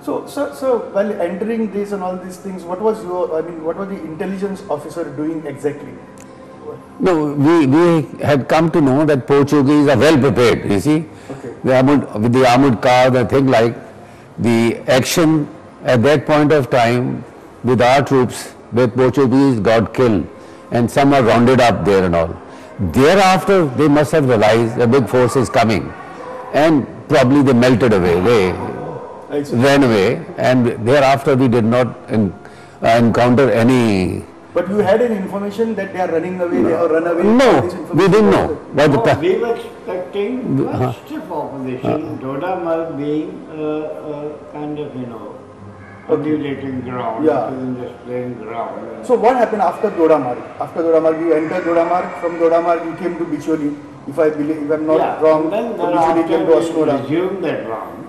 So while entering this and all these things, what was what was the intelligence officer doing exactly? No, we had come to know that Portuguese are well prepared, you see. Okay. With the armored car, the thing like, the action at that point of time with our troops, where Portuguese got killed and some are rounded up there and all. Thereafter, they must have realized a big force is coming and probably they melted away, they ran away, and thereafter we did not encounter any. But you had an information that they are running away, they have run away? No, we didn't know. No, we were expecting stiff opposition, Dodamar being kind of, undulating ground, just plain ground. So what happened after Dodamar? After Dodamar, you entered Dodamar, from Dodamar you came to Bicholi, if I'm not wrong, then Bicholi came to Asnora. We resumed that rounds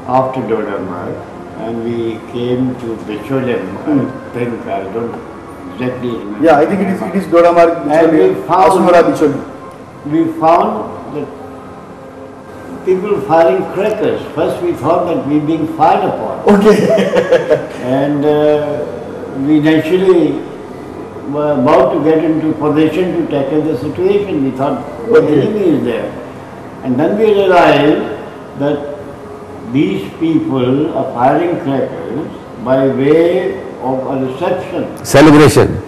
after Dodamar. And we came to Bicholim, I think, I don't exactly remember. Yeah, I think it is Dodamar, Bicholi, Asnora, Bicholi. We found that people firing crackers. First we thought that we were being fired upon. Okay. And we naturally were about to get into position to tackle the situation. We thought the enemy is there. And then we realized that these people are firing crackers by way of a reception. Celebration.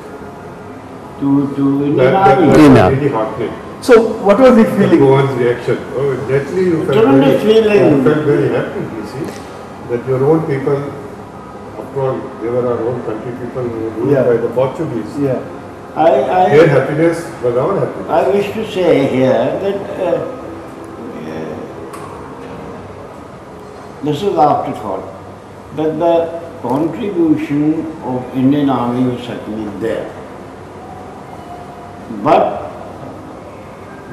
To Indian Army. So what was the feeling? Jawans' reaction. Oh, naturally you felt very happy, you see, that your own people, after all, they were our own country people ruled by the Portuguese. Yeah. Their happiness was our happiness. I wish to say here that this is afterthought, that the contribution of Indian Army was certainly there. But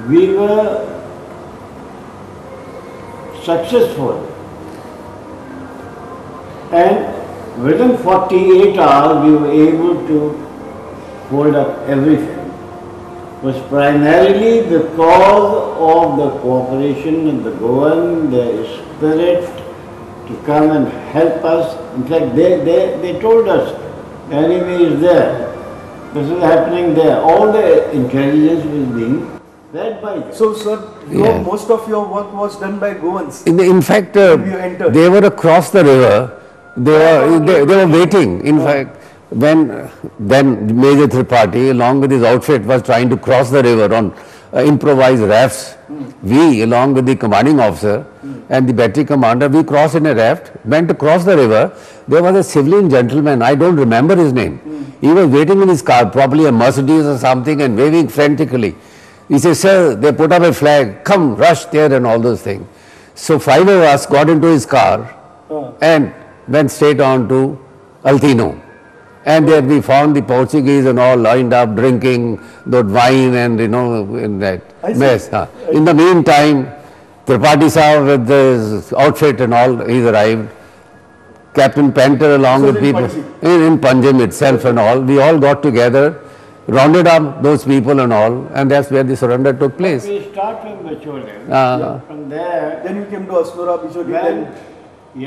we were successful, and within 48 hours we were able to hold up everything. It was primarily because of the cooperation of the Goan, their spirit to come and help us. In fact, they told us the enemy is there. This is happening there. All the intelligence was being fed by them. So, sir, most of your work was done by Goans. In fact, they were across the river. They were waiting. In fact, when then Major Tripathi, along with his outfit, was trying to cross the river on improvised rafts, we, along with the commanding officer and the battery commander, we crossed in a raft, went to cross the river. There was a civilian gentleman, I don't remember his name. He was waiting in his car, probably a Mercedes or something, and waving frantically. He said, sir, they put up a flag, come, rush there and all those things. So 5 of us got into his car and went straight on to Altino. And there we found the Portuguese and all lined up drinking that wine and in that mess. In the meantime, Tripathi Sahib with his outfit and all, he's arrived. Captain Penter along with people in Panjim itself and all. We all got together, rounded up those people and all, and that's where the surrender took place. We started from Bicholim. From there, then you came to Asnora, Bicholi. We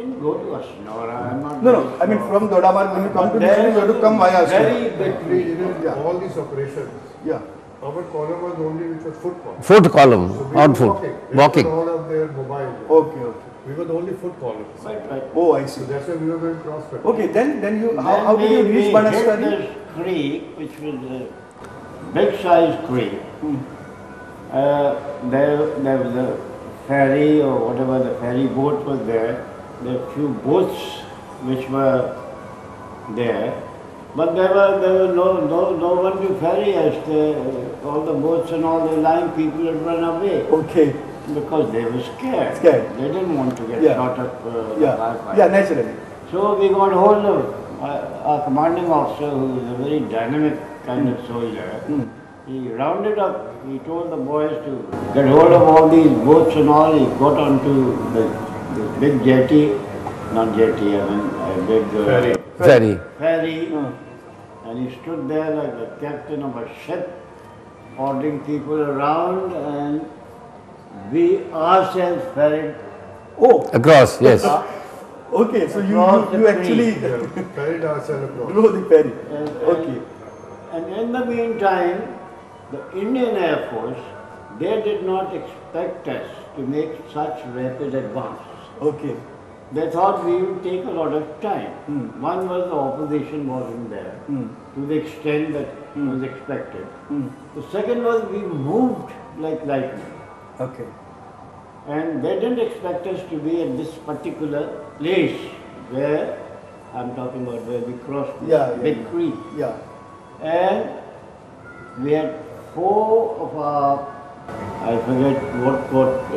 didn't go to Asnora. No, I mean from Dodamar, when you come to Bicholi, you have to come via Asnora. All these operations. Our column was only which was foot column. Foot column, so on foot, walking. All of their mobile. Okay. We were the only foot column. Right. Oh, I see. So that's why we were going cross-country. Okay, then you, how did you reach Banastari? We hit this creek, which was a big-sized creek. There was a ferry or whatever, the ferry boat was there. There were a few boats which were there. But there were no one to ferry us. All the boats and all the line people had run away. Okay. Because they were scared. They didn't want to get caught up. Naturally. So we got hold of our commanding officer, who is a very dynamic kind of soldier. He rounded up. He told the boys to get hold of all these boats and all. He got onto the big jetty, not jetty, I mean a big ferry. And he stood there like the captain of a ship, ordering people around, and we ourselves ferried Oh. Across, yes. Okay, so you actually Ferried ourselves across. drove the ferry. And, Okay. and in the meantime, the Indian Air Force, they did not expect us to make such rapid advances. Okay. They thought we would take a lot of time. One was the opposition wasn't there to the extent that was expected. The second was we moved like lightning. Okay. And they didn't expect us to be at this particular place where, I'm talking about where we crossed this big creek. Yeah. And we had 4 of our, I forget what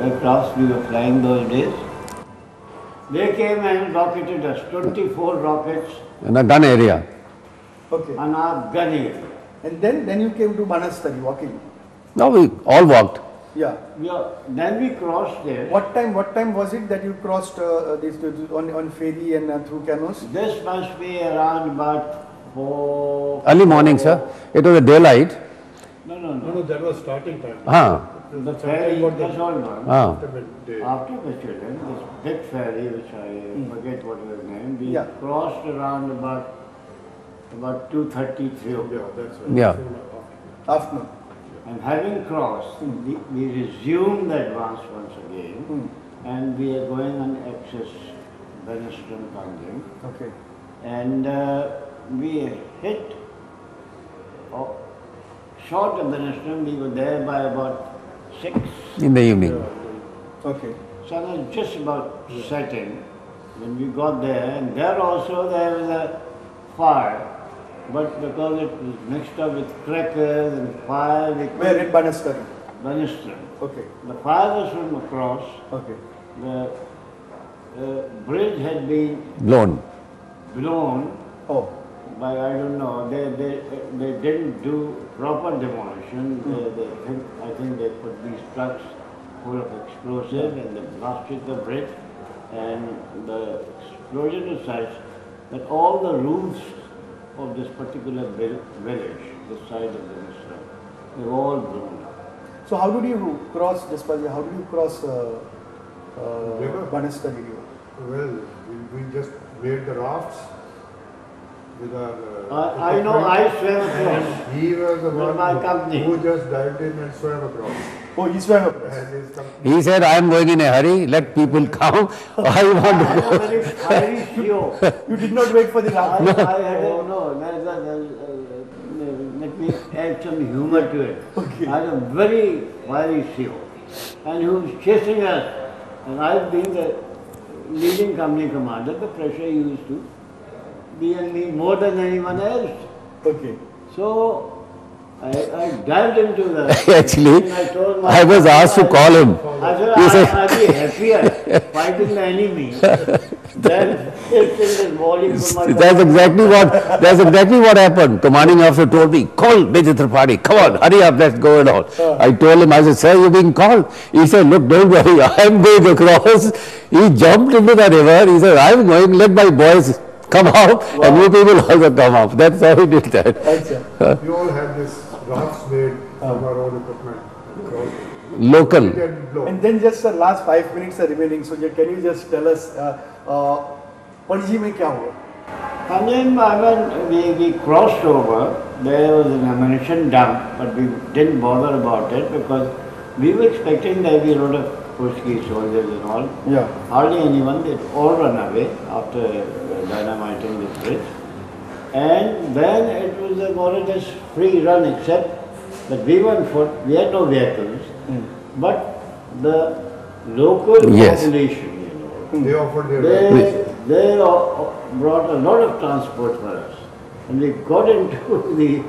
aircrafts we were flying those days. They came and rocketed us, 24 rockets In a gun area. Okay. on our gun area. And then you came to Banastari walking. No, we all walked. Yeah. Then we crossed there. What time was it that you crossed this on ferry and through canoes? This must be around about 4. Early morning, sir. It was a daylight. No, that was starting time. the ferry, that's all one. After midday. After Michelin, this big ferry, which I forget what was named, we Yeah. crossed around about 2:33. Yeah, that's right. Yeah. Afternoon. And having crossed, we resumed the advance once again, and we are going on access Benistrom Kangin, Okay. and we hit short of Benistrom. We were there by about 6. In the evening. Okay. Sun was just about setting when we got there, and there also there was a fire, but because it was mixed up with crackers and fire, we Where in Banastari? Benistrom. Okay. The fire was from across. Okay. The bridge had been Blown. blown Oh. by, I don't know, they didn't do proper demolition. I think they put these trucks full of explosive and they blasted the bridge, and the explosion was such that all the roofs of this particular village, this side of the Misra, they were all blown up. So how did you cross Despaji? How did you cross River? Banastari River? Well, we just made the rafts with our. I know I swam across. And he was the With my company. one who just dived in and swam across. Oh, you swam across. And his company. He said, I am going in a hurry, let people come. I want I to am a very fiery CEO. You did not wait for the raft. Let me add some humor to it. Okay. I had a very fiery CEO, and he was chasing us. And I've been the leading company commander. The pressure used to be on me more than anyone else. Okay. So I dived into the. Actually, and I told I was asked to call him. I He said, said- I'd be happier fighting the enemy than taking this volume from my That's exactly what happened. Commanding officer told me, call Major Tripathi, come on, hurry up, let's go and all. I told him, I said, sir, you're being called. He said, look, don't worry, I'm going across. He jumped into the river. He said, I'm going, let my boys come out and you people also come up. That's how he did that. Acha. We all had this rafts made from our own equipment. And crossed. Local. We get blown. And then just the last 5 minutes are remaining. So can you just tell us, Panji mein kya hua? And then when we crossed over, there was an ammunition dump, but we didn't bother about it because we were expecting there be a lot of Pushki soldiers and all. Yeah. Hardly anyone, they'd all run away after dynamiting the bridge. And then it was a more or less free run, except that we were on foot, we had no vehicles, but the local Yes. population, They offered their they brought a lot of transport for us. And we got into the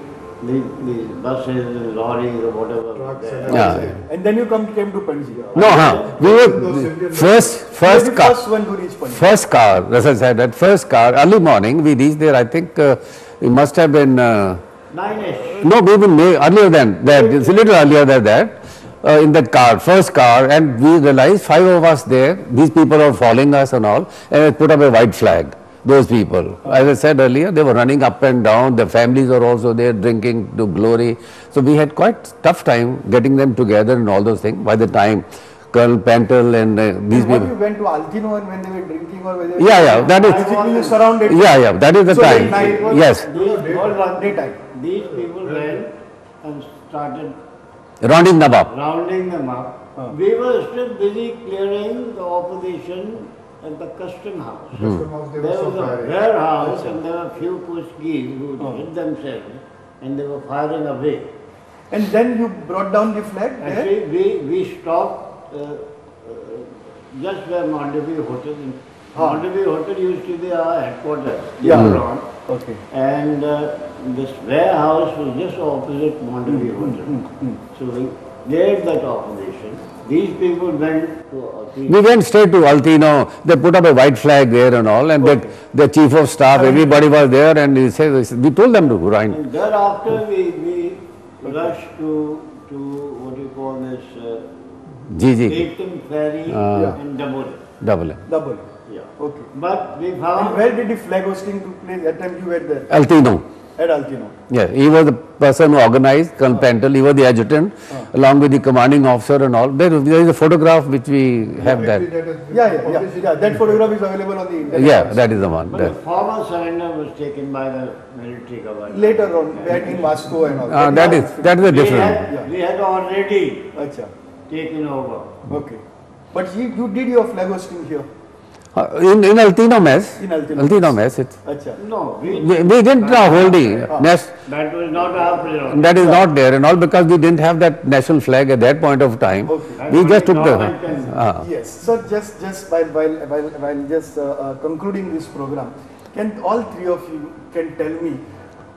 buses and lorries or whatever. Trucks there. and Yeah. And then you came to Panji. No, we were first You were the car. first one to reach Panji. First car, as I said, that first car, early morning, we reached there, I think it must have been, 9-ish. no, maybe earlier than that, it's a little earlier than that, in that car, first car, and we realized 5 of us there, these people are following us and all, and I put up a white flag, those people. As I said earlier, they were running up and down, their families are also there drinking to glory. So we had quite tough time getting them together and all those things. By the time Colonel Pentel and these When people. you went to Altino and when they were drinking or whether Yeah, that is. basically you surrounded. Yeah, that is the So time. at night was- Yes, Daytime. These people went and started rounding them up. rounding them up. We were still busy clearing the opposition at the custom house. Custom house, they were There so was a firing. warehouse and there were a few Portuguese who hid themselves and they were firing away. And then you brought down the flag there? Actually, we stopped just where Mandeville Hotel. Mandeville Hotel used to be our headquarters. Yeah. later on. Okay. And this warehouse was just opposite Mandeville Hotel. So we cleared that opposition. These people went to We went straight to Altino. They put up a white flag there and all, and the chief of staff, everybody was there, and he said, we told them to go right. And thereafter we rushed to what do you call this? GG, Leighton Ferry Yeah. and Double. double. Double. Yeah. Okay. But we And found where did the flag hosting took place? That time you were there Altino. at Altino. Yeah, he was the person who organized, Colonel Pentel, he was the adjutant, along with the commanding officer and all. There is a photograph which we have that. Yeah. That photograph is available on the internet. Yeah, that is the one. but the formal surrender was taken by the military government. Later on, back in Moscow and all. That is a different. We had already Acha. taken over. Okay. But you did your flag hosting here In Altino mess. in Altino. Altino mess. Acha. No, We didn't hold the nest. that was not our prerogative. That is not there and all because we didn't have that national flag at that point of time. Okay. We just took the. Government can- Yes. So just while just concluding this program, can all three of you can tell me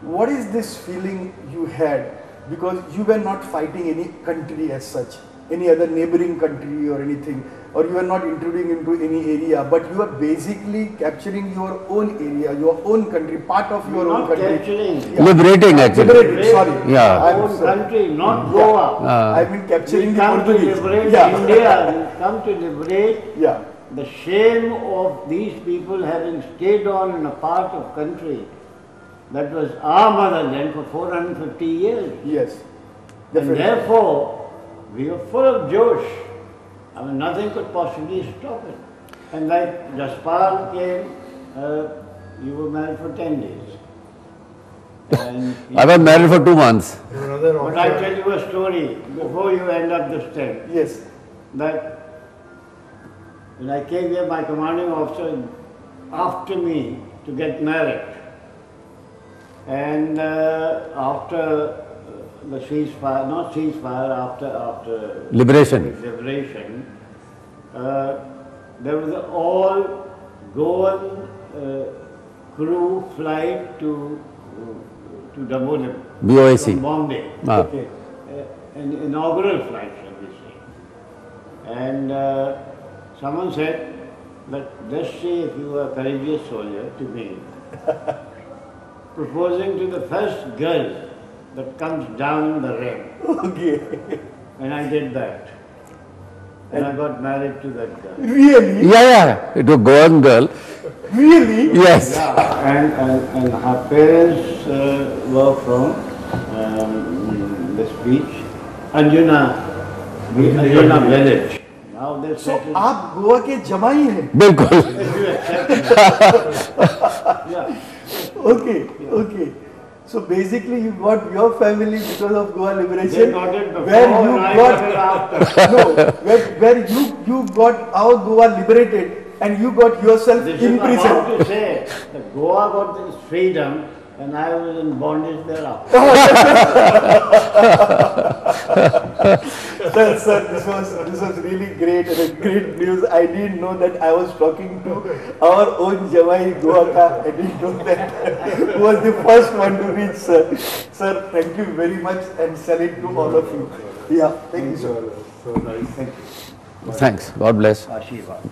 what is this feeling you had because you were not fighting any country as such, any other neighboring country or anything, or you are not intruding into any area, but you are basically capturing your own area, your own country, part of your own Not country. capturing. Yeah. Liberating actually. Liberating, sorry. Yeah. I'm Own sorry. country, not Goa. I mean capturing We the come to Portuguese. liberate Yeah. India. We come to liberate Yeah. the shame of these people having stayed on in a part of country that was our motherland for 450 years. Yes. And Definitely. therefore, we were full of Josh. I mean, nothing could possibly stop it. And like Jaspal came, you were married for 10 days. And I was married for 2 months. Another but I officer, tell you a story before you end up this thing. Yes. That when I came here, my commanding officer after me to get married. And after the ceasefire, not ceasefire, after Liberation. liberation, there was an all Goan crew flight to Dabolim BOAC. from Bombay. Ah. Okay. An inaugural flight, shall we say. And someone said that just see if you are a courageous soldier to me, proposing to the first girl that comes down the ramp. Okay. And I did that. And I got married to that girl. Really? Yeah, it was Goan girl. Really? Yes. Yeah, and her parents were from this beach, Anjuna village. Now they're So settled. आप गोवा के जमाई हैं? बिल्कुल. If you accept it. Yeah. Okay. Okay. So basically you got your family because of Goa liberation. They got it before where you and I got got it after. no, where you got our Goa liberated and you got yourself This in is about prison. to say that Goa got its freedom and I was in bondage thereafter. Sir, this was really great and a great news. I didn't know that I was talking to our own Jamai Goa ka. I didn't know that who was the first one to reach, sir. Sir, thank you very much and salute to all of you. Yeah, thank you, sir. so nice. Thanks. God bless. Ashirwad.